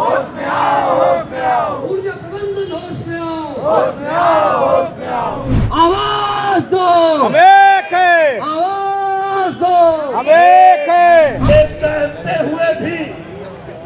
होश में आओ, होश में आओ, ऊर्जा प्रबंधन होश में आओ, होश में आओ, होश में आओ। आवाज दो, हम एक है, आवाज दो, हम एक है। ये चाहते हुए भी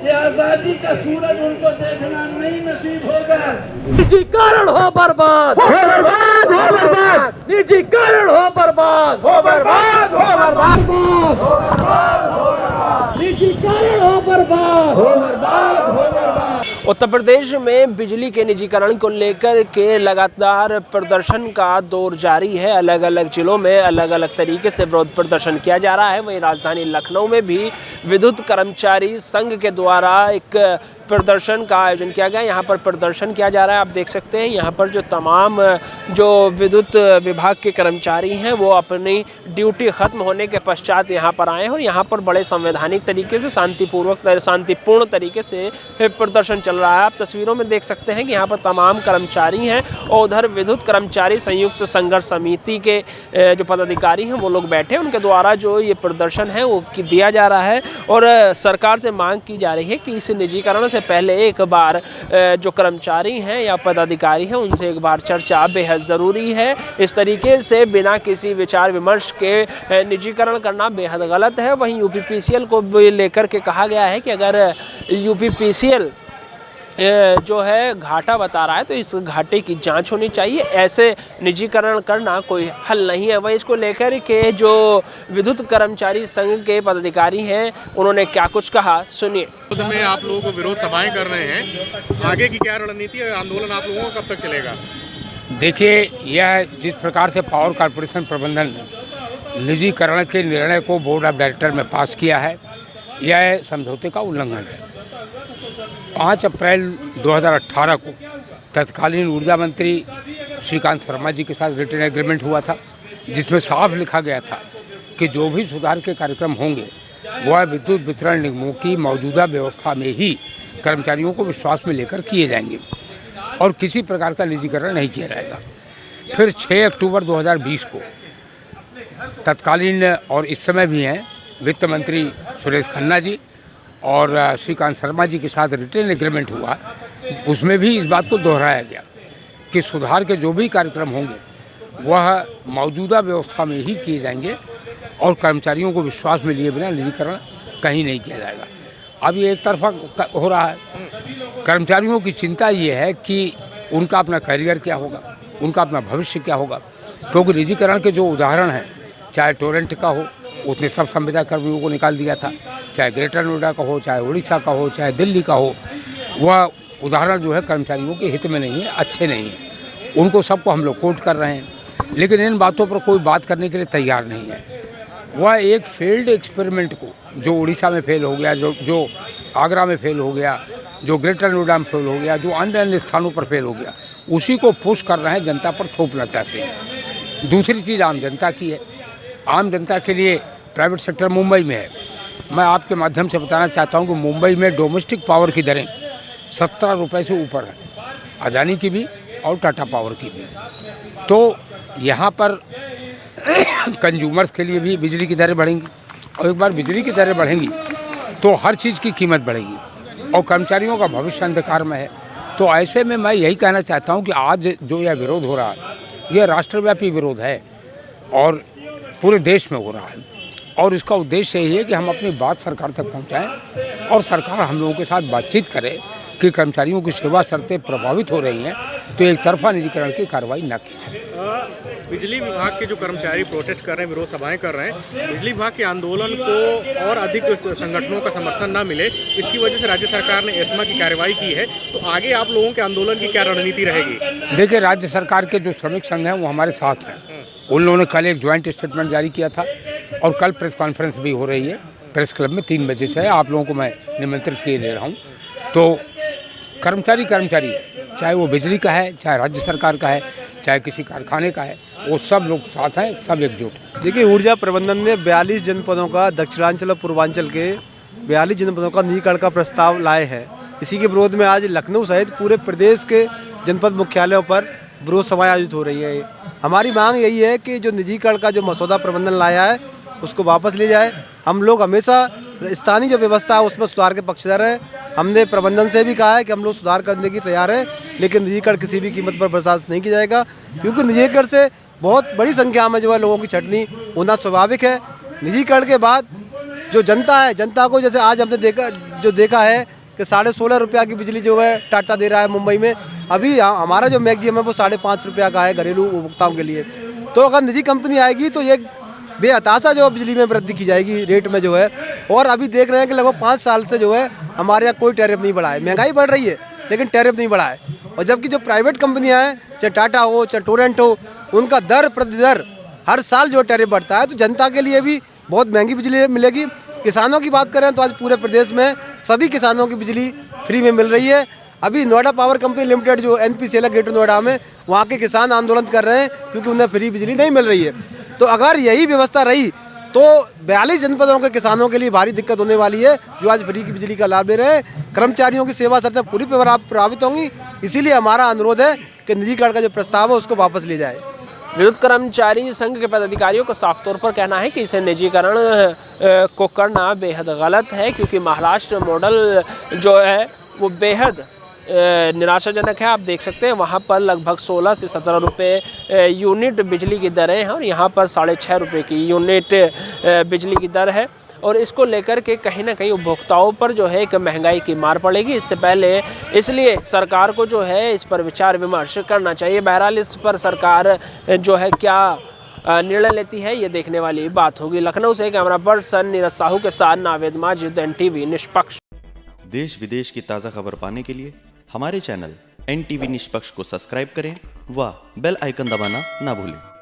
ये आजादी का सूरज उनको देखना नहीं नसीब होगा। निजी कारण हो बर्बाद, हो बर्बाद, हो बर्बाद, निजी कारण हो बर्बाद, हो बर्बाद, हो बर्बाद, हो बर्बाद, हो बर्बाद, निजी कारण हो बर्बाद, हो बर्बाद, हो बर्बाद। उत्तर प्रदेश में बिजली के निजीकरण को लेकर के लगातार प्रदर्शन का दौर जारी है। अलग अलग जिलों में अलग अलग तरीके से विरोध प्रदर्शन किया जा रहा है। वहीं राजधानी लखनऊ में भी विद्युत कर्मचारी संघ के द्वारा एक प्रदर्शन का आयोजन किया गया। यहाँ पर प्रदर्शन किया जा रहा है। आप देख सकते हैं यहाँ पर जो तमाम जो विद्युत विभाग के कर्मचारी हैं वो अपनी ड्यूटी ख़त्म होने के पश्चात यहाँ पर आए हैं और यहाँ पर बड़े संवैधानिक तरीके से शांतिपूर्ण तरीके से प्रदर्शन चल रहा है। आप तस्वीरों में देख सकते हैं कि यहाँ पर तमाम कर्मचारी हैं और उधर विद्युत कर्मचारी संयुक्त संघर्ष समिति के जो पदाधिकारी हैं वो लोग बैठे हैं। उनके द्वारा जो ये प्रदर्शन है वो दिया जा रहा है और सरकार से मांग की जा रही है कि इस निजीकरण से पहले एक बार जो कर्मचारी हैं या पदाधिकारी हैं उनसे एक बार चर्चा बेहद ज़रूरी है। इस तरीके से बिना किसी विचार विमर्श के निजीकरण करना बेहद गलत है। वहीं यूपीपीसीएल को लेकर के कहा गया है कि अगर यूपीपीसीएल जो है घाटा बता रहा है तो इस घाटे की जांच होनी चाहिए। ऐसे निजीकरण करना कोई हल नहीं है। वहीं इसको लेकर के जो विद्युत कर्मचारी संघ के पदाधिकारी हैं उन्होंने क्या कुछ कहा, सुनिए। में आप लोग विरोध सभाएं कर रहे हैं, आगे की क्या रणनीति है? आंदोलन आप लोगों का कब तक चलेगा? देखिए, यह जिस प्रकार से पावर कॉर्पोरेशन प्रबंधन ने निजीकरण के निर्णय को बोर्ड ऑफ डायरेक्टर में पास किया है, यह समझौते का उल्लंघन है। 5 अप्रैल 2018 को तत्कालीन ऊर्जा मंत्री श्रीकांत शर्मा जी के साथ रिटर्न एग्रीमेंट हुआ था, जिसमें साफ लिखा गया था कि जो भी सुधार के कार्यक्रम होंगे वह विद्युत वितरण निगमों की मौजूदा व्यवस्था में ही कर्मचारियों को विश्वास में लेकर किए जाएंगे और किसी प्रकार का निजीकरण नहीं किया जाएगा। फिर 6 अक्टूबर 2020 को तत्कालीन और इस समय भी हैं वित्त मंत्री सुरेश खन्ना जी और श्रीकांत शर्मा जी के साथ रिटर्न एग्रीमेंट हुआ। उसमें भी इस बात को दोहराया गया कि सुधार के जो भी कार्यक्रम होंगे वह मौजूदा व्यवस्था में ही किए जाएंगे और कर्मचारियों को विश्वास में लिए बिना निजीकरण कहीं नहीं किया जाएगा। अब ये एक तरफा हो रहा है। कर्मचारियों की चिंता ये है कि उनका अपना करियर क्या होगा, उनका अपना भविष्य क्या होगा, क्योंकि निजीकरण के जो उदाहरण हैं, चाहे टोरेंट का हो, उसने सब संविदा कर्मियों को निकाल दिया था, चाहे ग्रेटर नोएडा का हो, चाहे उड़ीसा का हो, चाहे दिल्ली का हो, वह उदाहरण जो है कर्मचारियों के हित में नहीं है, अच्छे नहीं है। उनको सबको हम लोग कोट कर रहे हैं, लेकिन इन बातों पर कोई बात करने के लिए तैयार नहीं है। वह एक फेल्ड एक्सपेरिमेंट को, जो उड़ीसा में फेल हो गया, जो आगरा में फेल हो गया, जो ग्रेटर नोएडा में फेल हो गया, जो अन्य अन्य स्थानों पर फेल हो गया, उसी को पुश कर रहे हैं, जनता पर थोपना चाहते हैं। दूसरी चीज़ आम जनता की है। आम जनता के लिए प्राइवेट सेक्टर मुंबई में है। मैं आपके माध्यम से बताना चाहता हूं कि मुंबई में डोमेस्टिक पावर की दरें 17 रुपये से ऊपर है, अदानी की भी और टाटा पावर की भी। तो यहाँ पर कंज्यूमर्स के लिए भी बिजली की दरें बढ़ेंगी और एक बार बिजली की दरें बढ़ेंगी तो हर चीज़ की कीमत बढ़ेगी और कर्मचारियों का भविष्य अंधकार में है। तो ऐसे में मैं यही कहना चाहता हूँ कि आज जो यह विरोध हो रहा है, यह राष्ट्रव्यापी विरोध है और पूरे देश में हो रहा है और इसका उद्देश्य यही है कि हम अपनी बात सरकार तक पहुंचाएं और सरकार हम लोगों के साथ बातचीत करे कि कर्मचारियों की सेवा शर्तें प्रभावित हो रही हैं तो एक तरफा निजीकरण की कार्रवाई न की जाए। बिजली विभाग के जो कर्मचारी प्रोटेस्ट कर रहे हैं, विरोध सभाएं कर रहे हैं, बिजली विभाग के आंदोलन को और अधिक संगठनों का समर्थन न मिले, इसकी वजह से राज्य सरकार ने एस्मा की कार्रवाई की है। तो आगे आप लोगों के आंदोलन की क्या रणनीति रहेगी? देखिए, राज्य सरकार के जो श्रमिक संघ हैं वो हमारे साथ हैं। उन लोगों ने कल एक ज्वाइंट स्टेटमेंट जारी किया था और कल प्रेस कॉन्फ्रेंस भी हो रही है प्रेस क्लब में 3 बजे से। आप लोगों को मैं निमंत्रित किए ले रहा हूँ। तो कर्मचारी चाहे वो बिजली का है, चाहे राज्य सरकार का है, चाहे किसी कारखाने का है, वो सब लोग साथ हैं, सब एकजुट हैं। देखिए, ऊर्जा प्रबंधन ने 42 जनपदों का, दक्षिणांचल और पूर्वांचल के 42 जनपदों का निजीकरण का प्रस्ताव लाए हैं। इसी के विरोध में आज लखनऊ सहित पूरे प्रदेश के जनपद मुख्यालयों पर विरोध सभाएं आयोजित हो रही है। हमारी मांग यही है कि जो निजीकरण का जो मसौदा प्रबंधन लाया है उसको वापस ले जाए। हम लोग हमेशा स्थानीय जो व्यवस्था है उसमें सुधार के पक्षधर हैं। हमने प्रबंधन से भी कहा है कि हम लोग सुधार करने की तैयार हैं, लेकिन निजीकरण किसी भी कीमत पर बर्दाश्त नहीं किया जाएगा, क्योंकि निजीकरण से बहुत बड़ी संख्या में जो है लोगों की छटनी होना स्वाभाविक है। निजीकरण के बाद जो जनता है, जनता को जैसे आज हमने देखा है कि 16.5 रुपया की बिजली जो है टाटा दे रहा है मुंबई में। अभी हमारा जो मैक्सिमम है वो 5.5 रुपया का है घरेलू उपभोक्ताओं के लिए। तो अगर निजी कंपनी आएगी तो ये बेहताशा जो बिजली में वृद्धि की जाएगी रेट में जो है। और अभी देख रहे हैं कि लगभग 5 साल से जो है हमारे यहाँ कोई टैरिफ नहीं बढ़ा है। महंगाई बढ़ रही है लेकिन टैरिफ नहीं बढ़ा है। और जबकि जो प्राइवेट कंपनियाँ हैं, चाहे टाटा हो चाहे टोरेंट हो, उनका दर प्रतिदर हर साल जो टैरिफ बढ़ता है। तो जनता के लिए भी बहुत महंगी बिजली मिलेगी। किसानों की बात करें तो आज पूरे प्रदेश में सभी किसानों की बिजली फ्री में मिल रही है। अभी नोएडा पावर कंपनी लिमिटेड जो NPCL ग्रेटर नोएडा में, वहाँ के किसान आंदोलन कर रहे हैं क्योंकि उन्हें फ्री बिजली नहीं मिल रही है। तो अगर यही व्यवस्था रही तो 42 जनपदों के किसानों के लिए भारी दिक्कत होने वाली है, जो आज फ्री की बिजली का लाभ ले रहे हैं। कर्मचारियों की सेवा शर्तें पूरी प्रभावित होंगी। इसीलिए हमारा अनुरोध है कि निजीकरण का जो प्रस्ताव है उसको वापस लिया जाए। विद्युत कर्मचारी संघ के पदाधिकारियों का साफ तौर पर कहना है कि इसे निजीकरण को करना बेहद गलत है, क्योंकि महाराष्ट्र मॉडल जो है वो बेहद निराशाजनक है। आप देख सकते हैं वहाँ पर लगभग 16 से 17 रुपये यूनिट बिजली की दरें हैं और यहाँ पर 6.5 रुपये की यूनिट बिजली की दर है। और इसको लेकर के कहीं ना कहीं उपभोक्ताओं पर जो है एक महंगाई की मार पड़ेगी इससे पहले, इसलिए सरकार को जो है इस पर विचार विमर्श करना चाहिए। बहरहाल इस पर सरकार जो है क्या निर्णय लेती है ये देखने वाली बात होगी। लखनऊ से कैमरा पर्सन नीरज साहू के साथ नावेद माजिद, NTV निष्पक्ष। देश विदेश की ताज़ा खबर पाने के लिए हमारे चैनल NTV निष्पक्ष को सब्सक्राइब करें व बेल आइकन दबाना ना भूलें।